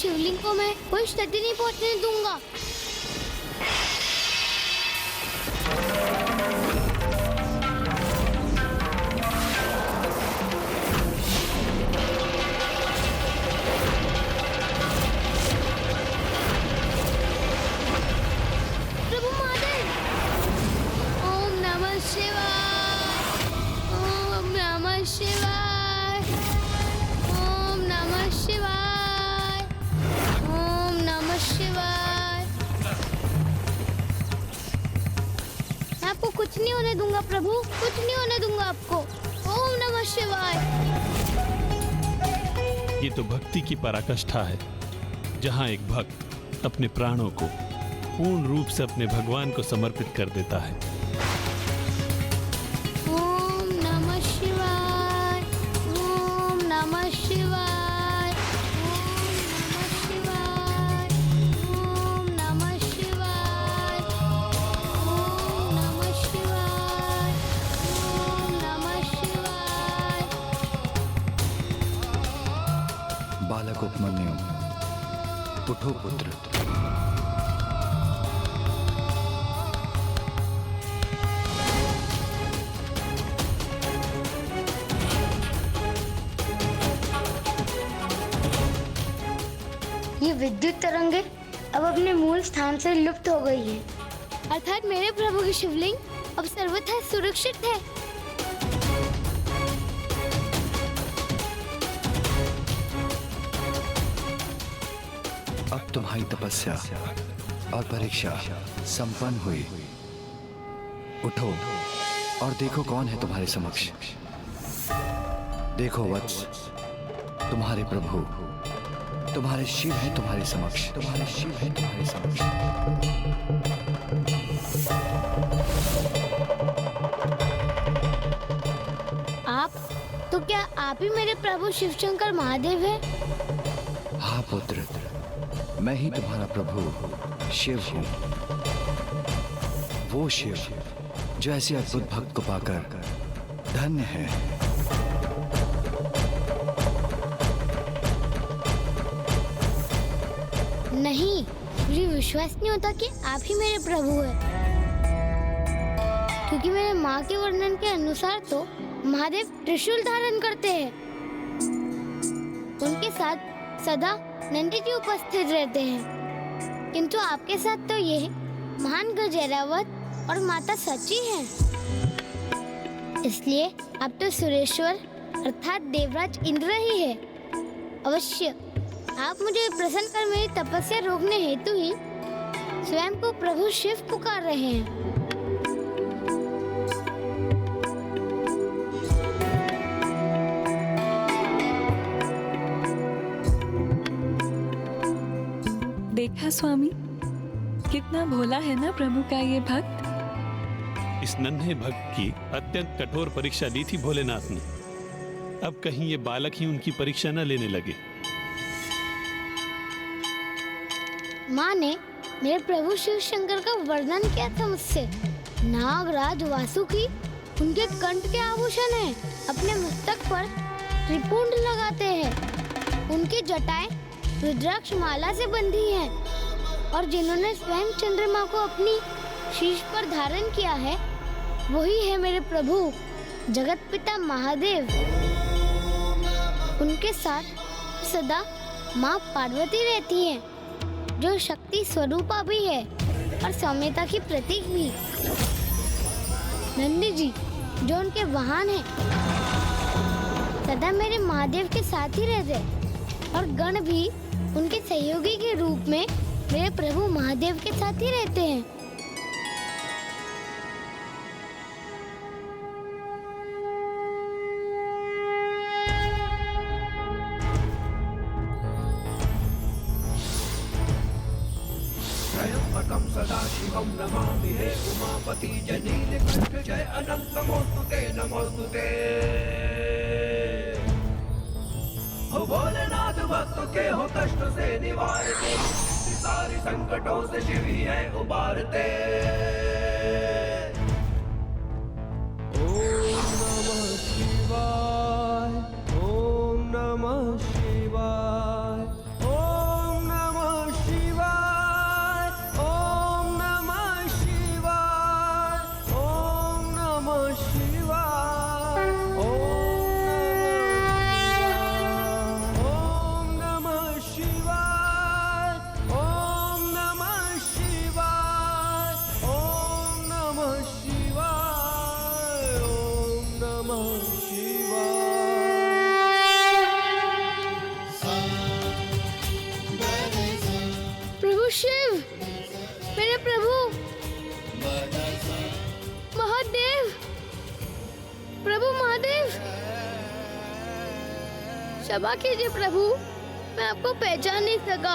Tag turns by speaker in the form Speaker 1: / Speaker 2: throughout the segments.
Speaker 1: शिवलिंग को मैं कोई क्षति नहीं पहुंचने दूंगा। प्रभु महादेव, ओम नमः शिवाय, ओम नमः शिवाय, ओम नमः शिवाय, ओम नमः शिवाय। मैं आपको कुछ नहीं होने दूंगा प्रभु, कुछ नहीं होने दूंगा आपको। ओम नमः शिवाय।
Speaker 2: ये तो भक्ति की पराकाष्ठा है, जहाँ एक भक्त अपने प्राणों को पूर्ण रूप से अपने भगवान को समर्पित कर देता है।
Speaker 1: ओम नमः शिवाय, ओम नमः शिवाय, ओम नमः शिवाय, ओम नमः शिवाय, ओम नमः शिवाय, ओम नमः शिवाय।
Speaker 3: बालक उपमन्यु, उठो पुत्र।
Speaker 4: ये विद्युत तरंगे अब अपने मूल स्थान से लुप्त हो गई है।
Speaker 1: अर्थात मेरे प्रभु की शिवलिंग अब सर्वथा सुरक्षित है।
Speaker 3: अब तुम्हारी तपस्या और परीक्षा संपन्न हुई। उठो और देखो कौन है तुम्हारे समक्ष। देखो वत्स, तुम्हारे प्रभु, तुम्हारे शिव है तुम्हारे समक्ष, तुम्हारे शिव है तुम्हारे समक्ष।
Speaker 1: आप तो क्या आप ही मेरे प्रभु शिवशंकर महादेव हैं?
Speaker 3: हाँ पुत्र, मैं ही तुम्हारा प्रभु शिव हूँ। वो शिव जो ऐसे अद्भुत भक्त को पाकर धन्य है।
Speaker 1: नहीं, मुझे विश्वास नहीं होता कि आप ही मेरे प्रभु हैं, क्योंकि मेरे माँ के वर्णन के अनुसार तो महादेव त्रिशूल धारण करते हैं। उनके साथ सदा नंदी जी उपस्थित रहते हैं, किंतु आपके साथ तो ये महान गज ऐरावत और माता सची हैं। इसलिए आप तो सुरेश्वर अर्थात देवराज इंद्र ही है। अवश्य आप मुझे प्रसन्न कर मेरी तपस्या रोकने हेतु ही स्वयं को प्रभु शिव पुकार रहे हैं।
Speaker 5: देखा स्वामी, कितना भोला है ना प्रभु का ये भक्त।
Speaker 2: इस नन्हे भक्त की अत्यंत कठोर परीक्षा ली थी भोलेनाथ ने। अब कहीं ये बालक ही उनकी परीक्षा न लेने लगे।
Speaker 1: माँ ने मेरे प्रभु शिव शंकर का वर्णन किया था मुझसे। नागराज वासुकी उनके कंठ के आभूषण हैं, अपने मस्तक पर त्रिपुंड लगाते हैं, उनकी जटाएं रुद्राक्ष माला से बंधी हैं, और जिन्होंने स्वयं चंद्रमा को अपनी शीश पर धारण किया है वही है मेरे प्रभु जगत पिता महादेव। उनके साथ सदा माँ पार्वती रहती हैं, जो शक्ति स्वरूपा भी है और सौम्यता की प्रतीक भी। नंदी जी जो उनके वाहन हैं, सदा मेरे महादेव के साथ ही रहते हैं, और गण भी उनके सहयोगी के रूप में मेरे प्रभु महादेव के साथ ही रहते हैं।
Speaker 6: त्र्यंबकं सदाशिवं नमामि हे उमापति जनीलकंठ जय अनंत नमोस्तुते नमोस्तुते। हो भोलेनाथ भक्त के हो कष्ट से निवारते, सारी संकटों से शिव ही है उबारते। ओम नमः शिवाय, ओम नमः शिवाय, ओम
Speaker 1: क्षमा कीजिए प्रभु, मैं आपको पहचान नहीं सका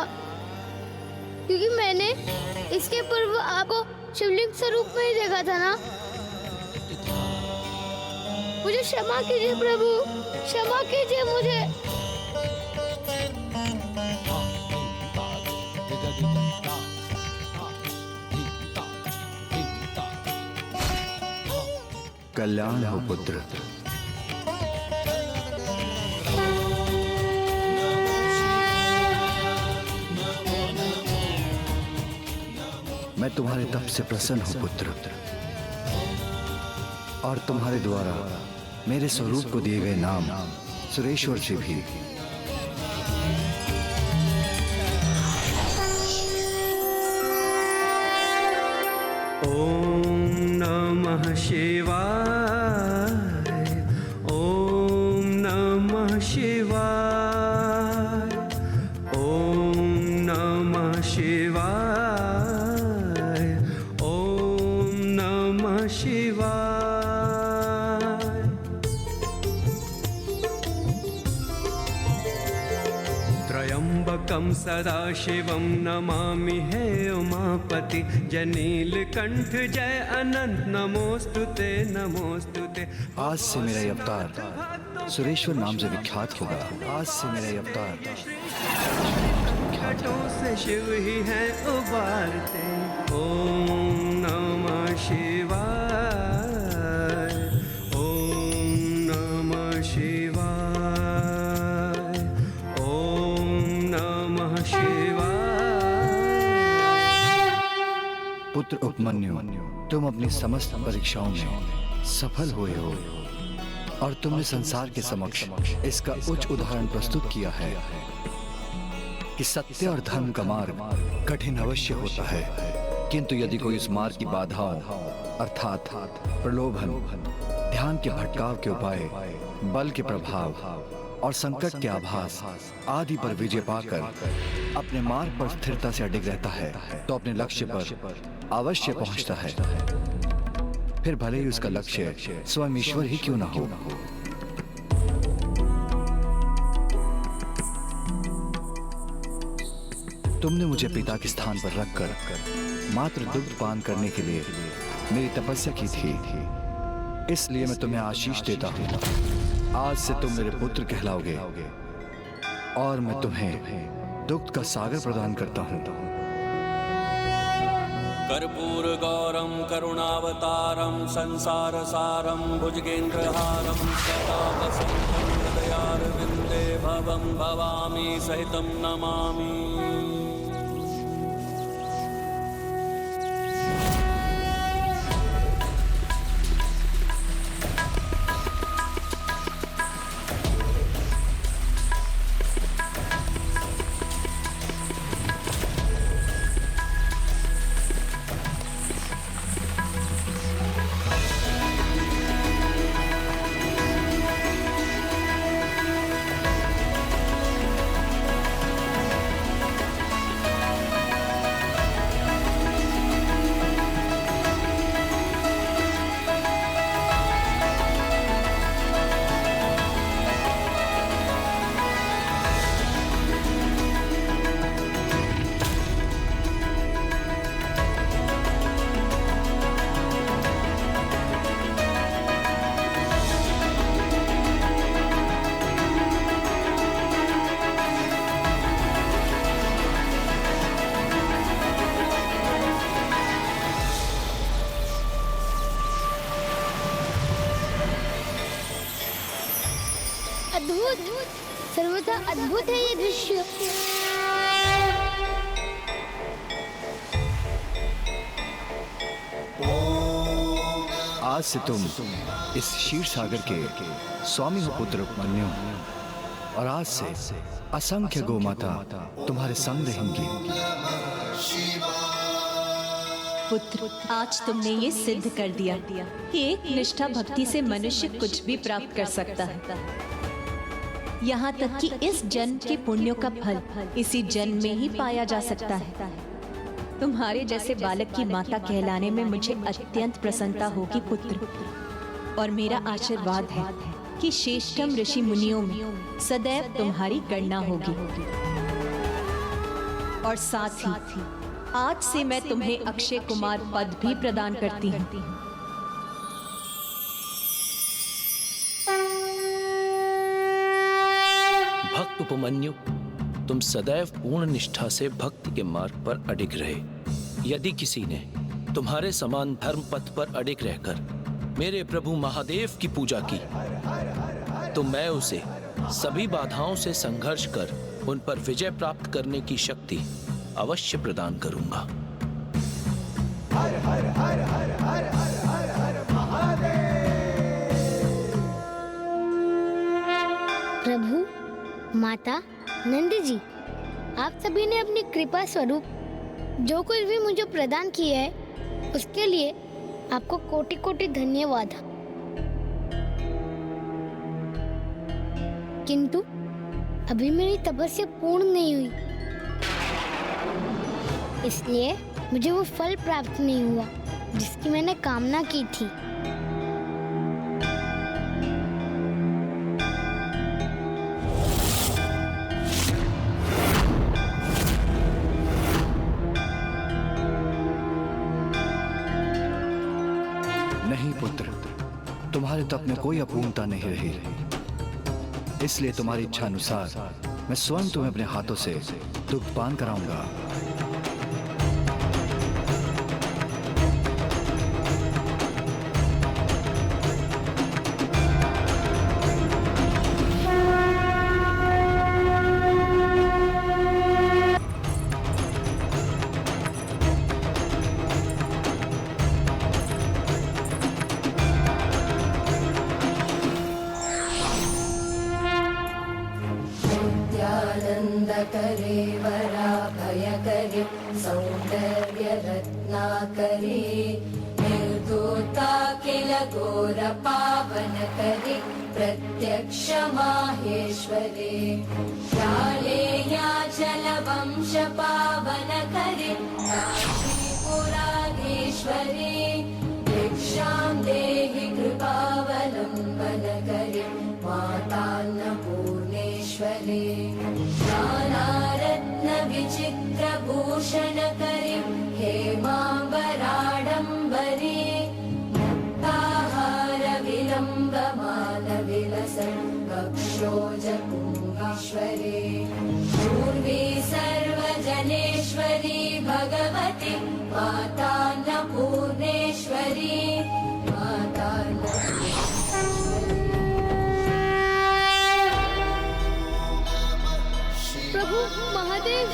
Speaker 1: क्योंकि मैंने इसके पूर्व आपको शिवलिंग स्वरूप में ही देखा था ना। मुझे क्षमा कीजिए प्रभु, क्षमा कीजिए मुझे।
Speaker 3: कल्याण हो पुत्र। मैं तुम्हारे तप से प्रसन्न हूं पुत्र, और तुम्हारे द्वारा मेरे स्वरूप को दिए गए नाम सुरेश्वर से भी
Speaker 6: ओम नमः शिवाय, ओम नमः शिवाय, ओम नमः शिवाय, ओम नमः शिवाय। त्र्यंबकं सदाशिवं नमामि हे उमापति, जय नीलकंठ जय अनंत नमोस्तुते नमोस्तुते।
Speaker 3: आज से मेरा ये अवतार सुरेश्वर नाम से विख्यात होगा। आज से मेरा ये अवतार
Speaker 6: घटों से शिव ही है उबारते। ओम नमः शिवाय, ओम नमः शिवाय, ओम नमः शिवाय।
Speaker 3: पुत्र उपमन्यु, तुम अपनी समस्त परीक्षाओं में सफल हुए हो और तुमने संसार के समक्ष इसका उच्च उदाहरण प्रस्तुत किया है कि सत्य और धर्म का मार्ग कठिन अवश्य होता है, किंतु यदि कोई उस मार्ग की बाधाओं अर्थात प्रलोभन, ध्यान के भटकाव के उपाय, बल के प्रभाव और संकट के आभास आदि पर विजय पाकर अपने मार्ग पर स्थिरता से अडिग रहता है तो अपने लक्ष्य पर अवश्य पहुंचता है, फिर भले ही उसका लक्ष्य स्वयं ईश्वर ही क्यों न हो। तुमने मुझे पिता के स्थान पर रखकर मात्र दुग्ध पान करने के लिए मेरी तपस्या की थी, इसलिए मैं तुम्हें आशीष देता हूँ। आज से तुम मेरे पुत्र कहलाओगे और मैं तुम्हें दुग्ध का सागर प्रदान करता हूँ।
Speaker 7: कर्पूर गौरम करुणावतारम संसार सारम भुजगेन्द्रहारम सदा वसंतं हृदयारविंदे भवं भवामी सहितं नमामि।
Speaker 1: अद्भुत, सर्वथा अद्भुत है ये दृश्य।
Speaker 3: आज से तुम इस क्षीर सागर के स्वामी हो पुत्र उपमन्यु, और आज से असंख्य गोमाता तुम्हारे संग रहेंगी।
Speaker 8: पुत्र, आज तुमने ये सिद्ध कर दिया कि एक निष्ठा भक्ति से मनुष्य कुछ भी प्राप्त कर सकता है। यहाँ तक कि इस जन्म के पुण्यों का फल इसी जन्म में ही पाया जा सकता है। तुम्हारे जैसे बालक की माता कहलाने में मुझे अत्यंत प्रसन्नता होगी पुत्र, और मेरा आशीर्वाद है कि श्रेष्ठतम ऋषि मुनियों में सदैव तुम्हारी गणना होगी। और साथ ही आज से मैं तुम्हें अक्षय कुमार पद भी प्रदान करती हूँ।
Speaker 9: भक्त उपमन्यु, तुम सदैव पूर्ण निष्ठा से भक्ति के मार्ग पर अडिग रहे। यदि किसी ने तुम्हारे समान धर्म पथ पर अडिग रहकर मेरे प्रभु महादेव की पूजा की, तो मैं उसे सभी बाधाओं से संघर्ष कर उन पर विजय प्राप्त करने की शक्ति अवश्य प्रदान करूंगा।
Speaker 6: हर हर हर हर हर हर हर हर महादेव।
Speaker 1: प्रभु, माता, नंदी जी, आप सभी ने अपनी कृपा स्वरूप जो कुछ भी मुझे प्रदान किया है उसके लिए आपको कोटि कोटि धन्यवाद। किंतु अभी मेरी तपस्या पूर्ण नहीं हुई, इसलिए मुझे वो फल प्राप्त नहीं हुआ जिसकी मैंने कामना की थी।
Speaker 3: नहीं पुत्र, तुम्हारे तप में कोई अपूर्णता नहीं रही, इसलिए तुम्हारी इच्छा अनुसार मैं स्वयं तुम्हें अपने हाथों से दुग्ध पान कराऊंगा।
Speaker 10: करे वराभयकरे सौन्दर्यरत्नाकरे निर्धूता किल घोरपावनकरे प्रत्यक्ष माहेश्वरे जलवंशपावनकरे काशीपुराधीश्वरे भिक्षां देहि कृपावलम्बनकरे मातान्नपूर्णेश्वरे नानारत्नविचित्रभूषणकरे हेमाम्बराडम्बरे मुक्ताहारविलम्बमानविलसन् कक्षोजकुम्भीश्वरे पूर्वी सर्वजनेश्वरी भगवती मातान्नपूर्णेश्वरी
Speaker 1: प्रभु महादेव,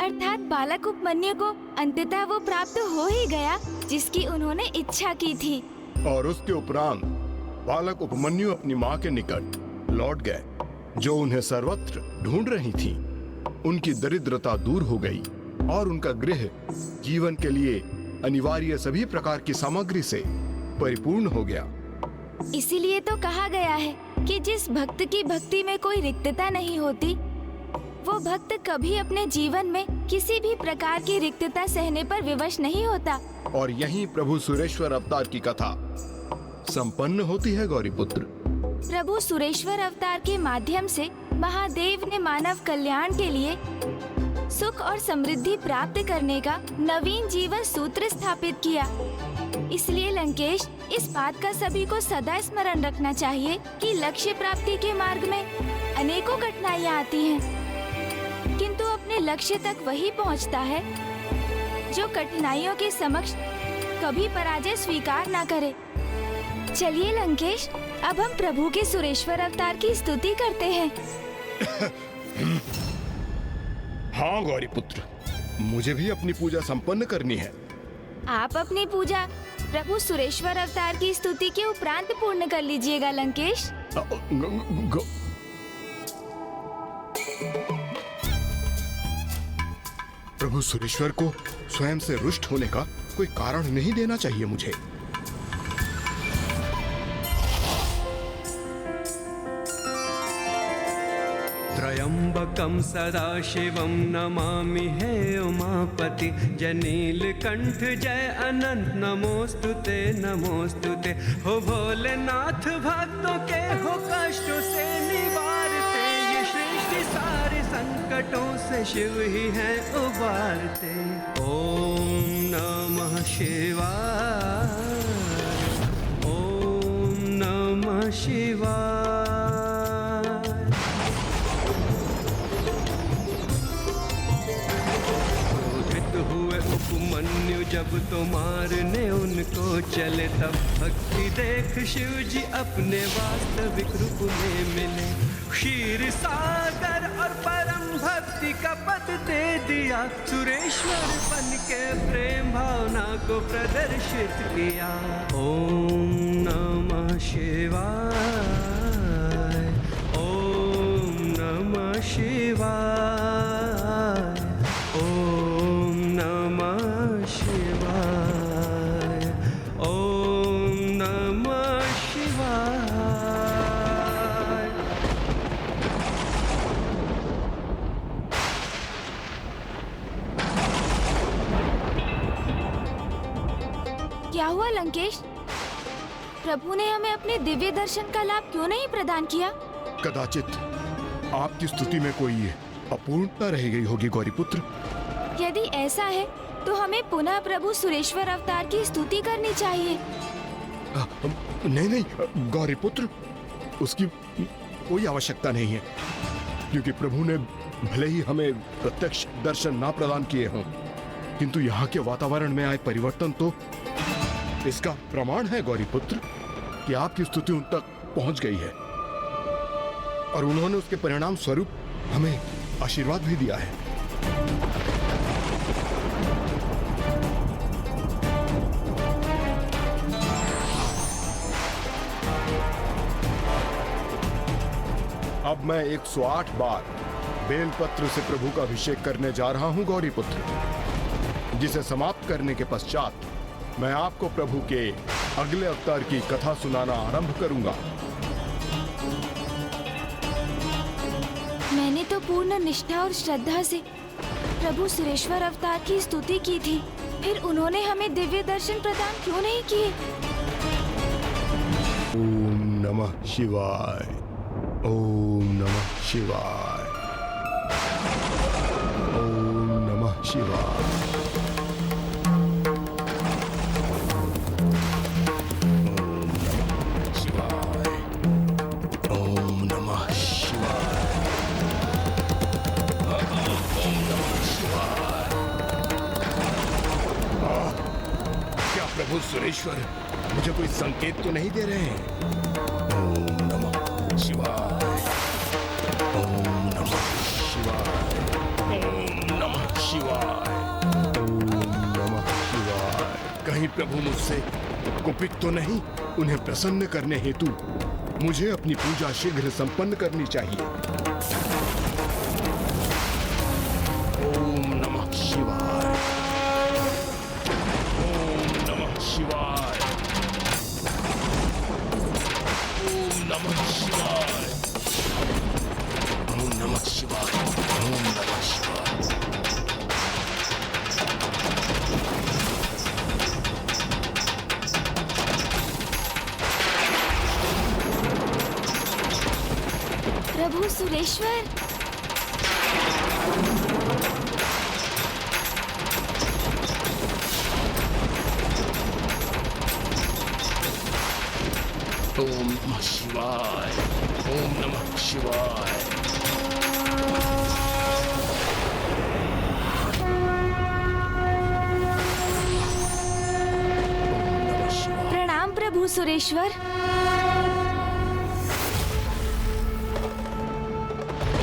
Speaker 11: अर्थात बालक उपमन्यु को अंततः वो प्राप्त हो ही गया जिसकी उन्होंने इच्छा की थी।
Speaker 12: और उसके उपरांत बालक उपमन्यु अपनी माँ के निकट लौट गए, जो उन्हें सर्वत्र ढूंढ रही थी। उनकी दरिद्रता दूर हो गई और उनका गृह जीवन के लिए अनिवार्य सभी प्रकार की सामग्री से परिपूर्ण हो गया।
Speaker 11: इसीलिए तो कहा गया है कि जिस भक्त की भक्ति में कोई रिक्तता नहीं होती, वो भक्त कभी अपने जीवन में किसी भी प्रकार की रिक्तता सहने पर विवश नहीं होता।
Speaker 12: और यहीं प्रभु सुरेश्वर अवतार की कथा संपन्न होती है गौरीपुत्र।
Speaker 11: प्रभु सुरेश्वर अवतार के माध्यम से महादेव ने मानव कल्याण के लिए सुख और समृद्धि प्राप्त करने का नवीन जीवन सूत्र स्थापित किया। इसलिए लंकेश, इस बात का सभी को सदा स्मरण रखना चाहिए कि लक्ष्य प्राप्ति के मार्ग में अनेकों कठिनाइयाँ आती हैं, किंतु अपने लक्ष्य तक वही पहुँचता है जो कठिनाइयों के समक्ष कभी पराजय स्वीकार न करे। चलिए लंकेश, अब हम प्रभु के सुरेश्वर अवतार की स्तुति करते हैं।
Speaker 12: हाँ गौरीपुत्र, मुझे भी अपनी पूजा संपन्न करनी है।
Speaker 11: आप अपनी पूजा प्रभु सुरेश्वर अवतार की स्तुति के उपरांत पूर्ण कर लीजिएगा लंकेश।
Speaker 12: प्रभु सुरेश्वर को स्वयं से रुष्ट होने का कोई कारण नहीं देना चाहिए मुझे।
Speaker 13: त्र्यंबकं सदाशिवं नमामि हे उमापति जनीलकंठ जय अनंत नमोस्तुते नमोस्तुते। हो भोलेनाथ भक्तों के हो कष्टों से निवारते, ये सृष्टि सारे संकटों से शिव ही है उबारते। ओम नमः शिवाय, ओम नमः शिवाय। उपमन्यु जब तो मारने उनको चले, तब भक्ति देख शिव जी अपने वास्तविक रूप में मिले। क्षीर सागर और परम भक्ति का पद दे दिया, सुरेश्वर बन के प्रेम भावना को प्रदर्शित किया। ओम नमः शिवाय, ओम नमः शिवाय, ओम नमः शिवाय, ओम नमः शिवाय।
Speaker 11: क्या हुआ लंकेश? प्रभु ने हमें अपने दिव्य दर्शन का लाभ क्यों नहीं प्रदान किया?
Speaker 12: कदाचित आपकी स्तुति में कोई अपूर्णता रह गई होगी गौरीपुत्र।
Speaker 11: यदि ऐसा है तो हमें पुनः प्रभु सुरेश्वर अवतार की स्तुति करनी चाहिए।
Speaker 12: नहीं नहीं गौरीपुत्र, उसकी कोई आवश्यकता नहीं है, क्योंकि प्रभु ने भले ही हमें प्रत्यक्ष दर्शन ना प्रदान किए हों, किंतु यहाँ के वातावरण में आए परिवर्तन तो इसका प्रमाण है गौरीपुत्र कि आपकी स्तुति उन तक पहुंच गई है और उन्होंने उसके परिणाम स्वरूप हमें आशीर्वाद भी दिया है। अब मैं 108 बार बेलपत्र से प्रभु का अभिषेक करने जा रहा हूं गौरीपुत्र, जिसे समाप्त करने के पश्चात मैं आपको प्रभु के अगले अवतार की कथा सुनाना आरंभ करूंगा।
Speaker 11: मैंने तो पूर्ण निष्ठा और श्रद्धा से प्रभु सुरेश्वर अवतार की स्तुति की थी, फिर उन्होंने हमें दिव्य दर्शन प्रदान क्यों नहीं किए?
Speaker 12: ओम नमः शिवाय, ओम नमः शिवाय, ओम नमः शिवाय। प्रभु सुरेश्वर मुझे कोई संकेत तो नहीं दे रहे हैं? ओम नमः शिवाय, ओम नमः शिवाय, ओम नमः शिवाय, ओम नमः शिवाय। कहीं प्रभु मुझसे कुपित तो नहीं? उन्हें प्रसन्न करने हेतु मुझे अपनी पूजा शीघ्र संपन्न करनी चाहिए। ओम नमः शिवाय, शिवाय, ओम नमः शिवाय, ओम नमः शिवाय, ओम नमः शिवाय।
Speaker 11: प्रभु सुरेश्वर,
Speaker 12: ओम नमः शिवाय, ओम नमः शिवाय।
Speaker 11: प्रणाम प्रभु सुरेश्वर।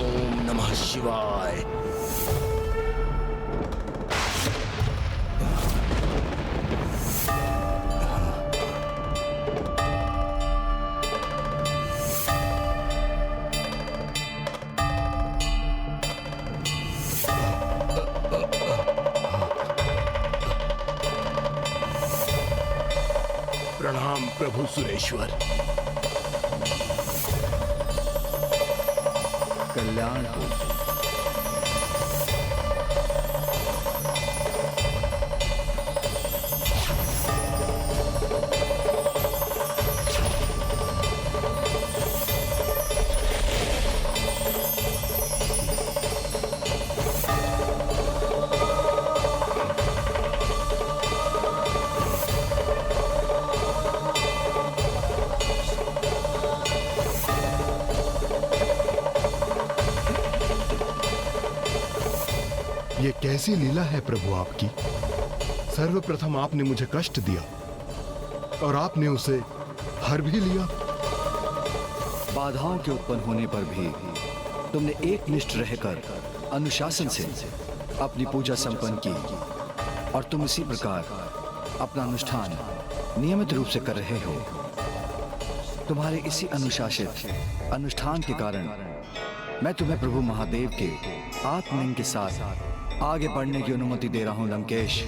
Speaker 12: ओम नमः शिवाय। प्रणाम प्रभु सुरेश्वर।
Speaker 3: कल्याण हो।
Speaker 12: ये कैसी लीला है प्रभु आपकी। सर्वप्रथम आपने मुझे कष्ट दिया और आपने उसे हर भी लिया।
Speaker 3: बाधाओं के उत्पन्न होने पर भी तुमने एकनिष्ठ रहकर अनुशासन से अपनी पूजा संपन्न की और तुम इसी प्रकार अपना अनुष्ठान नियमित रूप से कर रहे हो। तुम्हारे इसी अनुशासित अनुष्ठान के कारण मैं तुम्हें प्रभु महादेव के आत्मलिंग के साथ आगे बढ़ने की अनुमति दे रहा हूं लंकेश।